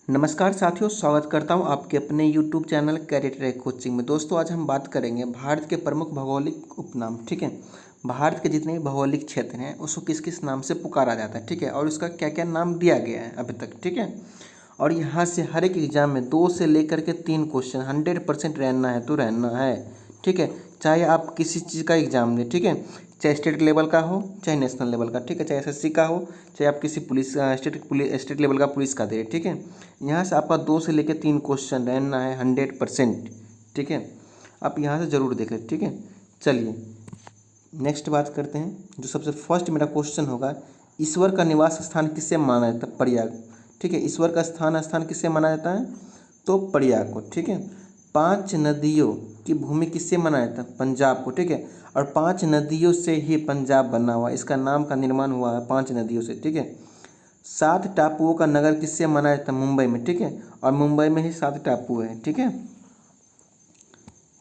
नमस्कार साथियों, स्वागत करता हूं आपके अपने YouTube channel career track coaching में। दोस्तों आज हम बात करेंगे भारत के प्रमुख भौगोलिक उपनाम। ठीक है, भारत के जितने भी भौगोलिक क्षेत्र हैं उसको किस किस नाम से पुकारा जाता है। ठीक है, और उसका क्या क्या नाम दिया गया है अभी तक। ठीक है, और यहाँ से हर एक एग्जाम में 2 से लेकर के 3 क्वेश्चन 100% रहना है तो रहना है। ठीक है, चाहे आप किसी चीज़ का एग्जाम दें। ठीक है, चाहे स्टेट लेवल का हो चाहे नेशनल लेवल का। ठीक है, चाहे एसएससी का हो चाहे आप किसी स्टेट लेवल का पुलिस का दे। ठीक है, यहाँ से आपका 2 से लेकर 3 क्वेश्चन रहना है 100%। ठीक है, आप यहाँ से ज़रूर देखें। ठीक है, चलिए नेक्स्ट बात करते हैं। जो सबसे फर्स्ट मेरा क्वेश्चन होगा, ईश्वर का निवास स्थान किससे माना जाता है? प्रयाग। ठीक है, ईश्वर का स्थान किससे माना जाता है? तो प्रयाग को। ठीक है, 5 नदियों की भूमि किससे माना जाता है? पंजाब को। ठीक है, और 5 नदियों से ही पंजाब बना हुआ, इसका नाम का निर्माण हुआ है 5 नदियों से। ठीक है, 7 टापुओं का नगर किससे माना जाता है? मुंबई में। ठीक है, और मुंबई में ही 7 टापू हैं। ठीक है,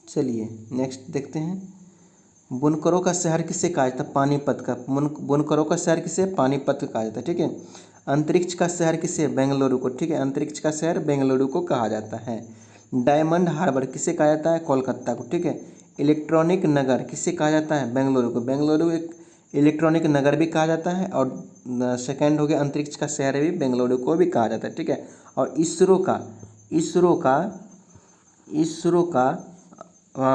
चलिए नेक्स्ट देखते हैं। बुनकरों का शहर किसे कहा जाता है? पानीपत का। बुनकरों का शहर किसे? पानीपत कहा जाता है। ठीक है, अंतरिक्ष का शहर किसे? बेंगलुरु को। ठीक है, अंतरिक्ष का शहर बेंगलुरु को कहा जाता है। डायमंड हार्बर किसे कहा जाता है? कोलकाता को। ठीक है, इलेक्ट्रॉनिक नगर किसे कहा जाता है? बेंगलुरु को। बेंगलुरु एक इलेक्ट्रॉनिक नगर भी कहा जाता है, और सेकेंड हो गया अंतरिक्ष का शहर भी बेंगलुरु को भी कहा जाता है। ठीक है, और इसरो का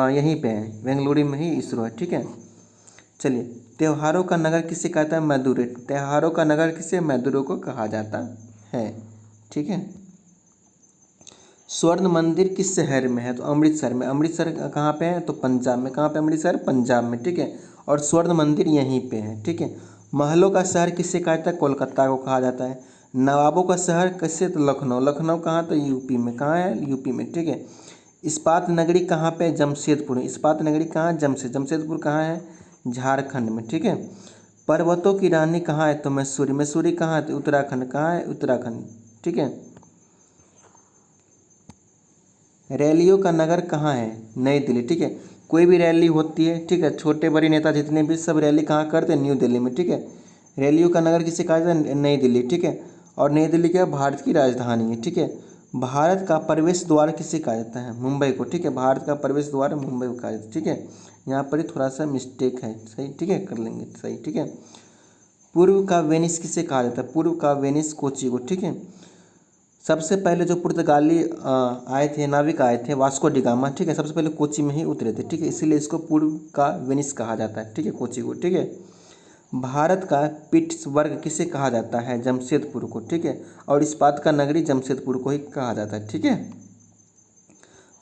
यहीं पे है, बेंगलुरु में ही इसरो है। ठीक है, चलिए त्योहारों का नगर किसे कहा जाता है? मैदुरै। त्योहारों का नगर किसे? मैदुरै को कहा जाता है। ठीक है, स्वर्ण मंदिर किस शहर में है? तो अमृतसर में। अमृतसर कहाँ पे है? तो पंजाब में। कहाँ पे अमृतसर? पंजाब में। ठीक है, और स्वर्ण मंदिर यहीं पे है। ठीक है, महलों का शहर किससे कहा जाता है? कोलकाता को कहा जाता है। नवाबों का शहर किससे? तो लखनऊ। लखनऊ कहाँ? तो यूपी में। कहाँ है? यूपी में। ठीक है, इस्पात नगरी कहाँ पे? जमशेदपुर। इस्पात नगरी कहाँ? जमशेदपुर कहाँ है? झारखंड में। ठीक है, पर्वतों की रानी कहाँ है? तो मैसूरी। मैसूरी कहाँ है? तो उत्तराखंड। कहाँ है? उत्तराखंड। ठीक है, रैलियों का नगर कहाँ है? नई दिल्ली। ठीक है, कोई भी रैली होती है, ठीक है, छोटे बड़े नेता जितने भी सब रैली कहाँ करते हैं? न्यू दिल्ली में। ठीक है, रैलियों का नगर किसे कहा जाता है? नई दिल्ली। ठीक है, और नई दिल्ली क्या? भारत की राजधानी है। ठीक है, भारत का प्रवेश द्वार किसे कहा जाता है? मुंबई को। ठीक है, भारत का प्रवेश द्वार मुंबई को कहा जाता है। ठीक है, यहाँ पर ही थोड़ा सा मिस्टेक है। सही, ठीक है, कर लेंगे सही। ठीक है, पूर्व का वेनिस किसे कहा जाता है? पूर्व का वेनिस कोची को। ठीक है, सबसे पहले जो पुर्तगाली आए थे, नाविक आए थे, वास्को डिगामा। ठीक है, सबसे पहले कोची में ही उतरे थे। ठीक है, इसीलिए इसको पूर्व का वेनिस कहा जाता है। ठीक है, कोची को। ठीक है, भारत का पिट्सबर्ग किसे कहा जाता है? जमशेदपुर को। ठीक है, और इस्पात का नगरी जमशेदपुर को ही कहा जाता है। ठीक है,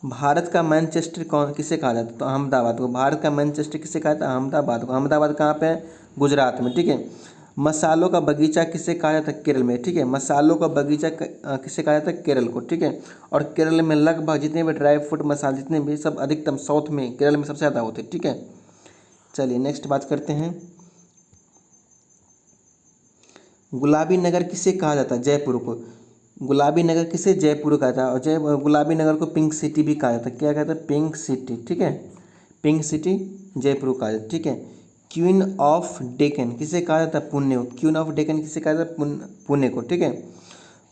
भारत का मैनचेस्टर कौन किसे कहा जाता है? तो अहमदाबाद को। भारत का मैनचेस्टर किसे कहा जाता है? अहमदाबाद को। अहमदाबाद कहाँ पे है? गुजरात में। ठीक है, मसालों का बगीचा किसे कहा जाता है? केरल में। ठीक है, मसालों का बगीचा किसे कहा जाता है? केरल को। ठीक है, और केरल में लगभग जितने भी ड्राई फ्रूट मसाले जितने भी सब अधिकतम साउथ में केरल में सबसे ज़्यादा होते हैं। ठीक है, चलिए नेक्स्ट बात करते हैं। गुलाबी नगर किसे कहा जाता है? जयपुर को। गुलाबी नगर किसे? जयपुर कहा जाता है, और गुलाबी नगर को पिंक सिटी भी कहा जाता है। क्या कहता है? Pink city. ठीक है, पिंक सिटी जयपुर कहा जाता है। ठीक है, क्वीन ऑफ डेक्कन किसे कहा जाता है? पुणे को। क्वीन ऑफ डेक्कन किसे कहा जाता है? पुणे को। ठीक है,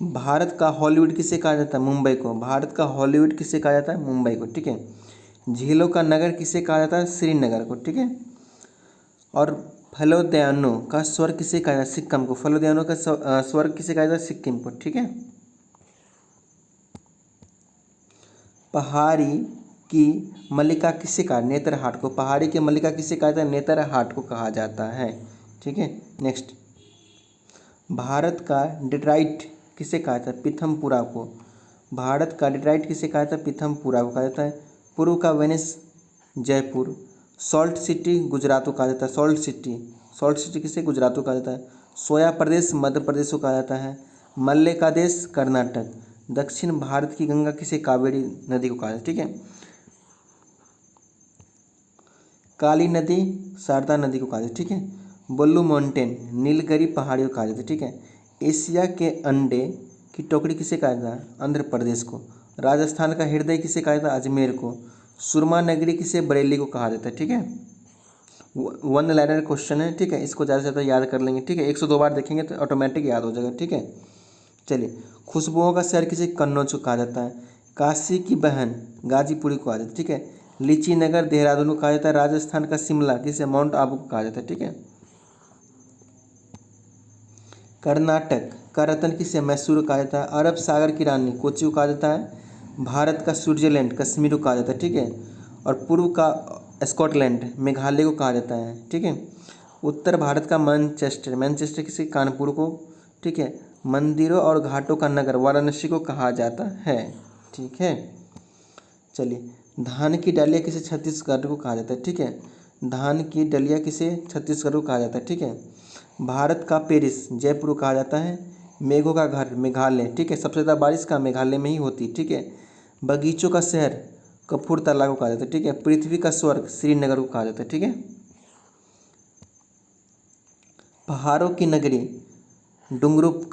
भारत का हॉलीवुड किसे कहा जाता है? मुंबई को। भारत का हॉलीवुड किसे कहा जाता है? मुंबई को। ठीक है, झीलों का नगर किसे कहा जाता है? श्रीनगर को। ठीक है, और फलोदयानो का स्वर किसे कहा जाता है? सिक्किम को। फलोदयानो का स्वर किसे कहा जाता है? सिक्किम को। ठीक है, पहाड़ी की मल्लिका किसे कहा? नेतरहाट को। पहाड़ी की मल्लिका किसे कहा जाता है? नेतरहाट को कहा जाता है। ठीक है, नेक्स्ट, भारत का डेट्राइट किसे कहा जाता है? पीथमपुरा को। भारत का डेट्राइट किसे कहा जाता है? पीथमपुरा को कहा जाता है। पूर्व का Venice Jaipur. Salt city Gujarat को कहा जाता है। सॉल्ट सिटी किसे? गुजरात को कहा जाता है। सोया प्रदेश मध्य प्रदेश को कहा जाता है। मल्ले का देश कर्नाटक। दक्षिण भारत की गंगा किसे? कावेरी नदी को कहा जाता है। ठीक है, काली नदी शारदा नदी को कहा जाता है। ठीक है, ब्लू माउंटेन नीलगिरी पहाड़ियों को कहा जाता है। ठीक है, एशिया के अंडे की टोकरी किसे कहा जाता है? आंध्र प्रदेश को। राजस्थान का हृदय किसे कहा जाता है? अजमेर को। सुरमा नगरी किसे? बरेली को कहा जाता है। ठीक है, वन लाइनर क्वेश्चन है। ठीक है, इसको ज़्यादा से ज़्यादा याद कर लेंगे। ठीक है, 102 बार देखेंगे तो ऑटोमेटिक याद हो जाएगा। ठीक है, चलिए खुशबुओं का शहर किसे कन्नौज को कहा जाता है। काशी की बहन गाजीपुरी को कहा जाता है, ठीक है। लीची नगर देहरादून को कहा जाता है। राजस्थान का शिमला किसे माउंट आबू को कहा जाता है, ठीक है। कर्नाटक का रतन किसे मैसूर को कहा जाता है। अरब सागर की रानी कोची को कहा जाता है। भारत का स्विट्जरलैंड कश्मीर को कहा जाता है, ठीक है। और पूर्व का स्कॉटलैंड मेघालय को कहा जाता है, ठीक है। उत्तर भारत का मैनचेस्टर मैनचेस्टर किसे कानपुर को, ठीक है। मंदिरों और घाटों का नगर वाराणसी को कहा जाता है, ठीक है। चलिए धान की डालिया किसे छत्तीसगढ़ को कहा जाता है, ठीक है। धान की डलिया किसे छत्तीसगढ़ को कहा जाता है, ठीक है। भारत का पेरिस जयपुर को कहा जाता है। मेघों का घर मेघालय, ठीक है। सबसे ज़्यादा बारिश का मेघालय में ही होती, ठीक है। बगीचों का शहर कपूरथला को कहा जाता है, ठीक है। पृथ्वी का स्वर्ग श्रीनगर को कहा जाता है, ठीक है। पहाड़ों की नगरी डूंगरपुर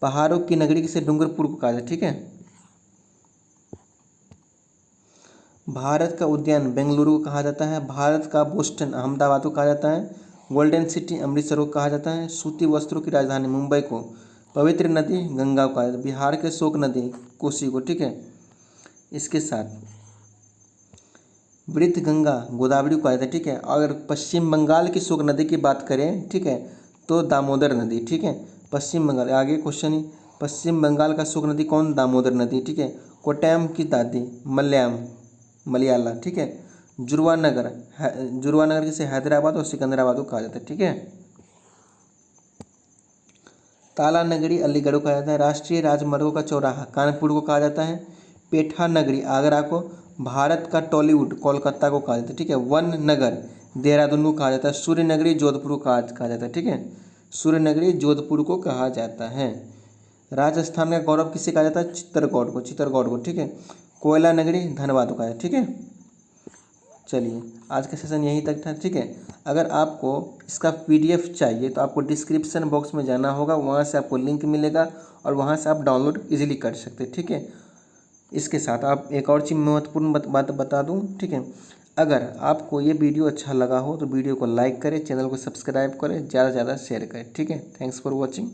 पहाड़ों की नगरी किसे डूंगरपुर को कहा जाता है, ठीक है। भारत का उद्यान बेंगलुरु को कहा जाता है। भारत का बोस्टन अहमदाबाद को कहा जाता है। गोल्डन सिटी अमृतसर को कहा जाता है। सूती वस्त्रों की राजधानी मुंबई को। पवित्र नदी गंगा को कहा जाता है। बिहार के शोक नदी कोसी को, ठीक है। इसके साथ वृद्ध गंगा गोदावरी को कहा जाता है, ठीक है। अगर पश्चिम बंगाल की शोक नदी की बात करें, ठीक है, तो दामोदर नदी, ठीक है। पश्चिम बंगाल आगे क्वेश्चन ही, पश्चिम बंगाल का शोक नदी कौन, दामोदर नदी, ठीक है। कोट्टयम की दादी मलयाला, ठीक है। जुड़वा नगर किसे हैदराबाद और सिकंदराबाद को कहा जाता है, ठीक है। ताला नगरी अलीगढ़ को कहा जाता है। राष्ट्रीय राजमार्गों का चौराहा कानपुर को कहा जाता है। पेठा नगरी आगरा को। भारत का टॉलीवुड कोलकाता को कहा जाता है, ठीक है। वन नगर देहरादून को कहा जाता है। सूर्य नगरी जोधपुर को कहा जाता है, ठीक है। सूर्य नगरी जोधपुर को कहा जाता है। राजस्थान का गौरव किसे कहा जाता है, चित्तौड़गढ़ को, ठीक है। कोयला नगरी धनबाद को कहा जाता है, ठीक है। चलिए आज का सेशन यहीं तक था, ठीक है। अगर आपको इसका PDF चाहिए तो आपको डिस्क्रिप्शन बॉक्स में जाना होगा, वहाँ से आपको लिंक मिलेगा और वहाँ से आप डाउनलोड इजीली कर सकते हैं, ठीक है। इसके साथ आप एक और चीज़ महत्वपूर्ण बात बता दूँ, ठीक है। अगर आपको ये वीडियो अच्छा लगा हो तो वीडियो को लाइक करें, चैनल को सब्सक्राइब करें, ज़्यादा से ज़्यादा शेयर करें, ठीक है। Thanks for watching.